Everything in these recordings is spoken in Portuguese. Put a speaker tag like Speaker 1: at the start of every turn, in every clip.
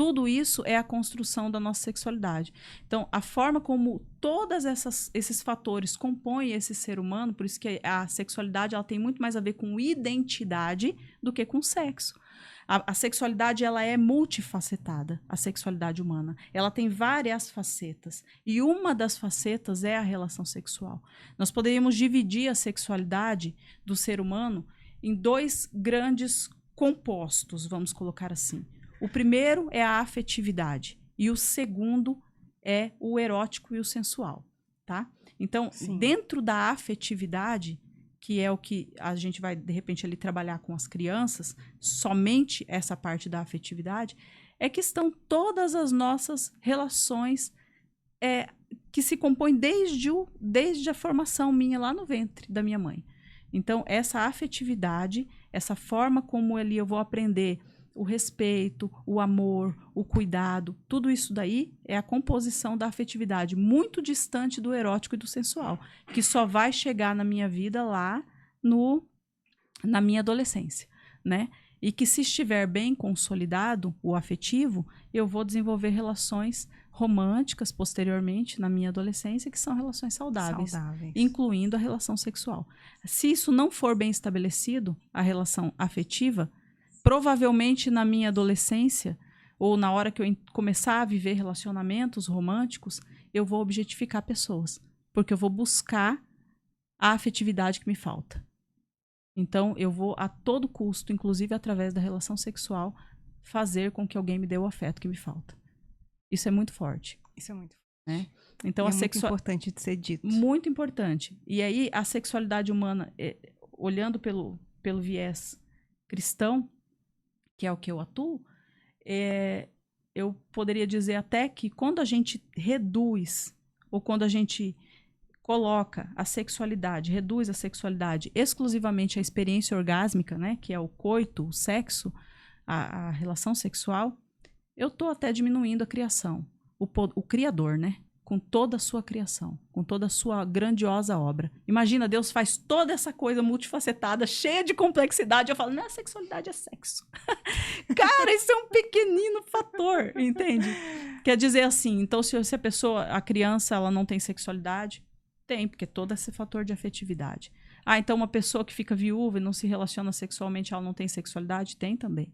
Speaker 1: Tudo isso é a construção da nossa sexualidade. Então, a forma como todos esses fatores compõem esse ser humano, por isso que a sexualidade ela tem muito mais a ver com identidade do que com sexo. A sexualidade ela é multifacetada, a sexualidade humana. Ela tem várias facetas. E uma das facetas é a relação sexual. Nós poderíamos dividir a sexualidade do ser humano em dois grandes compostos, vamos colocar assim. O primeiro é a afetividade e o segundo é o erótico e o sensual, tá? Então,
Speaker 2: Sim.
Speaker 1: dentro da afetividade, que é o que a gente vai, de repente, ali trabalhar com as crianças, somente essa parte da afetividade, é que estão todas as nossas relações que se compõem desde a formação minha lá no ventre da minha mãe. Então, essa afetividade, essa forma como ali eu vou aprender o respeito, o amor, o cuidado, tudo isso daí é a composição da afetividade, muito distante do erótico e do sensual, que só vai chegar na minha vida lá na minha adolescência, né? E que se estiver bem consolidado o afetivo, eu vou desenvolver relações românticas posteriormente na minha adolescência, que são relações saudáveis, incluindo a relação sexual. Se isso não for bem estabelecido, a relação afetiva, provavelmente na minha adolescência, ou na hora que eu começar a viver relacionamentos românticos, eu vou objetificar pessoas, porque eu vou buscar a afetividade que me falta. Então, eu vou a todo custo, inclusive através da relação sexual, fazer com que alguém me dê o afeto que me falta. Isso é muito forte.
Speaker 2: Isso é muito forte.
Speaker 1: Né? Então,
Speaker 2: é muito importante de ser dito.
Speaker 1: Muito importante. E aí, a sexualidade humana, olhando pelo viés cristão, que é o que eu atuo, eu poderia dizer até que quando a gente reduz, ou quando a gente coloca a sexualidade, reduz a sexualidade exclusivamente à experiência orgásmica, né, que é o coito, o sexo, a relação sexual, eu estou até diminuindo a criação, o Criador, né, com toda a sua criação, com toda a sua grandiosa obra. Imagina, Deus faz toda essa coisa multifacetada, cheia de complexidade, eu falo, não, a sexualidade é sexo. Cara, isso é um pequenino fator, entende? Quer dizer assim, então se a pessoa, a criança, ela não tem sexualidade, tem, porque todo esse fator de afetividade. Ah, então uma pessoa que fica viúva e não se relaciona sexualmente, ela não tem sexualidade? Tem também.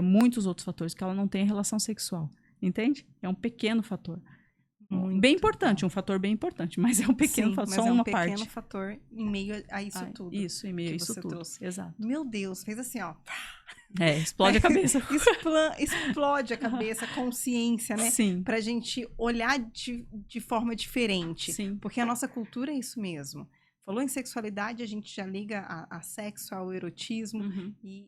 Speaker 1: Muitos outros fatores que ela não tem relação sexual, entende? É um pequeno fator.
Speaker 2: Muito
Speaker 1: bem importante,
Speaker 2: bom.
Speaker 1: Um fator bem importante, mas é um pequeno fator, só uma parte.
Speaker 2: É um pequeno fator em meio a isso tudo.
Speaker 1: Isso, em meio a isso tudo.
Speaker 2: Trouxe.
Speaker 1: Exato.
Speaker 2: Meu Deus, fez assim, ó.
Speaker 1: Explode a cabeça.
Speaker 2: Explode a cabeça, a consciência, né?
Speaker 1: Sim.
Speaker 2: Pra gente olhar de forma diferente.
Speaker 1: Sim.
Speaker 2: Porque a nossa cultura é isso mesmo. Falou em sexualidade, a gente já liga a sexo, ao erotismo.
Speaker 1: Uhum.
Speaker 2: E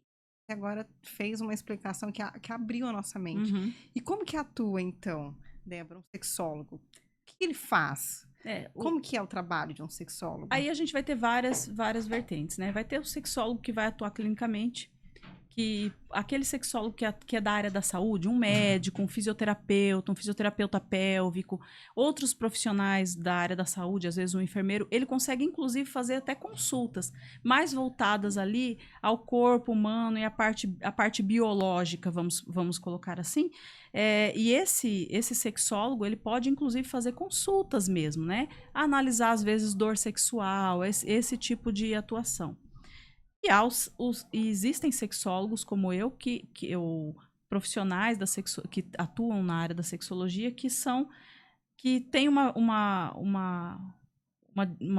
Speaker 2: agora fez uma explicação que abriu a nossa mente.
Speaker 1: Uhum.
Speaker 2: E como que atua, então, Débora, um sexólogo? O que ele faz? Como que é o trabalho de um sexólogo?
Speaker 1: Aí a gente vai ter várias vertentes, né? Vai ter o sexólogo que vai atuar clinicamente, que aquele sexólogo que é da área da saúde, um médico, um fisioterapeuta pélvico, outros profissionais da área da saúde, às vezes um enfermeiro, ele consegue inclusive fazer até consultas mais voltadas ali ao corpo humano e a parte biológica, vamos colocar assim. E esse sexólogo, ele pode inclusive fazer consultas mesmo, né? Analisar às vezes dor sexual, esse tipo de atuação. E existem sexólogos como eu, profissionais que atuam na área da sexologia, que têm uma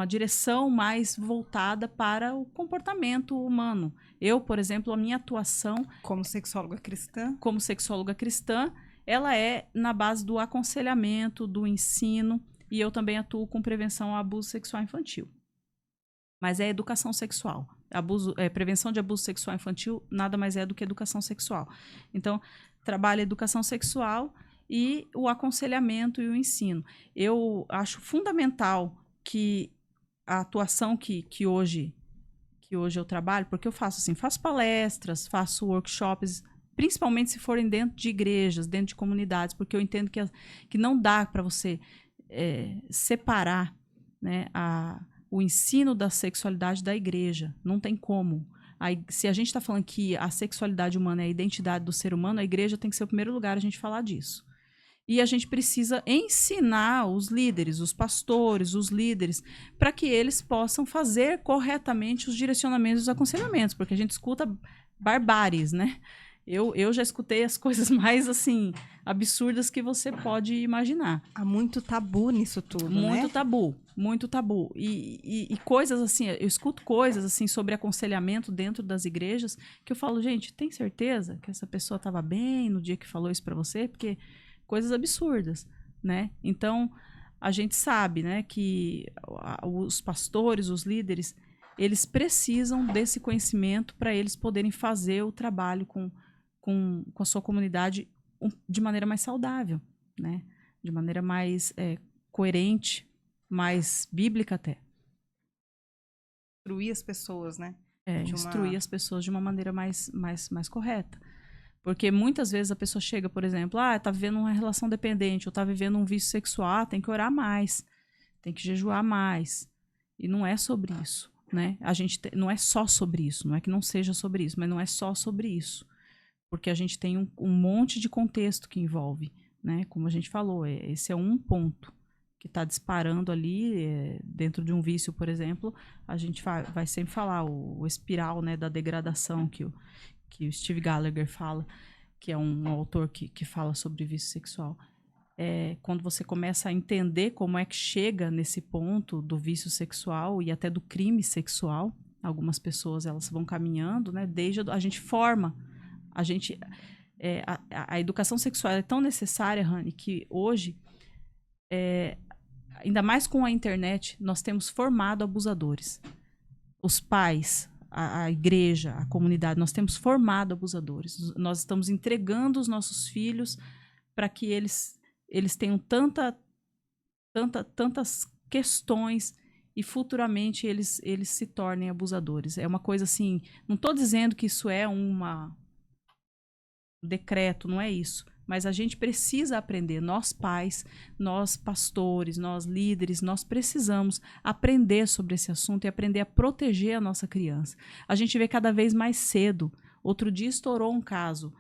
Speaker 1: direção mais voltada para o comportamento humano. Eu, por exemplo, a minha atuação...
Speaker 2: Como sexóloga cristã?
Speaker 1: Como sexóloga cristã, ela é na base do aconselhamento, do ensino, e eu também atuo com prevenção ao abuso sexual infantil. Mas é educação sexual. Prevenção de abuso sexual infantil nada mais é do que educação sexual. Então, trabalho a educação sexual e o aconselhamento e o ensino. Eu acho fundamental que a atuação que hoje eu trabalho, porque eu faço palestras, faço workshops, principalmente se forem dentro de igrejas, dentro de comunidades, porque eu entendo que não dá para você separar, né, o ensino da sexualidade da igreja. Não tem como. Se a gente está falando que a sexualidade humana é a identidade do ser humano, a igreja tem que ser o primeiro lugar a gente falar disso. E a gente precisa ensinar os líderes, os pastores, os líderes, para que eles possam fazer corretamente os direcionamentos e os aconselhamentos, porque a gente escuta barbáries, né? Eu já escutei as coisas mais, assim, absurdas que você pode imaginar.
Speaker 2: Há muito tabu nisso tudo,
Speaker 1: muito tabu, muito tabu. E coisas assim, eu escuto coisas assim sobre aconselhamento dentro das igrejas, que eu falo, gente, tem certeza que essa pessoa estava bem no dia que falou isso para você? Porque coisas absurdas, né? Então, a gente sabe, né, que os pastores, os líderes, eles precisam desse conhecimento para eles poderem fazer o trabalho com a sua comunidade de maneira mais saudável, né? De maneira mais coerente, mais bíblica até.
Speaker 2: Instruir as pessoas, né?
Speaker 1: Instruir as pessoas de uma maneira mais correta. Porque muitas vezes a pessoa chega, por exemplo, tá vivendo uma relação dependente, ou tá vivendo um vício sexual, tem que orar mais, tem que jejuar mais. E não é sobre isso, né? Não é só sobre isso, não é que não seja sobre isso, mas não é só sobre isso. Porque a gente tem um monte de contexto que envolve, né? Como a gente falou, esse é um ponto que está disparando ali dentro de um vício, por exemplo. A gente vai sempre falar o espiral, né, da degradação que o Steve Gallagher fala, que é um autor que fala sobre vício sexual. Quando você começa a entender como é que chega nesse ponto do vício sexual e até do crime sexual, algumas pessoas elas vão caminhando, né? Desde a gente forma. A educação sexual é tão necessária, Rani, que hoje, ainda mais com a internet, nós temos formado abusadores. Os pais, a igreja, a comunidade, nós temos formado abusadores. Nós estamos entregando os nossos filhos para que eles tenham tantas questões e futuramente eles se tornem abusadores. É uma coisa assim, não estou dizendo que isso é um decreto, não é isso. Mas a gente precisa aprender, nós pais, nós pastores, nós líderes, nós precisamos aprender sobre esse assunto e aprender a proteger a nossa criança. A gente vê cada vez mais cedo. Outro dia estourou um caso,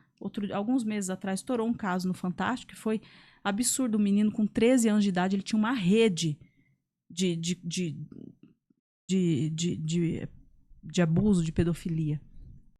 Speaker 1: alguns meses atrás estourou um caso no Fantástico que foi absurdo. Um menino com 13 anos de idade, ele tinha uma rede de abuso, de pedofilia.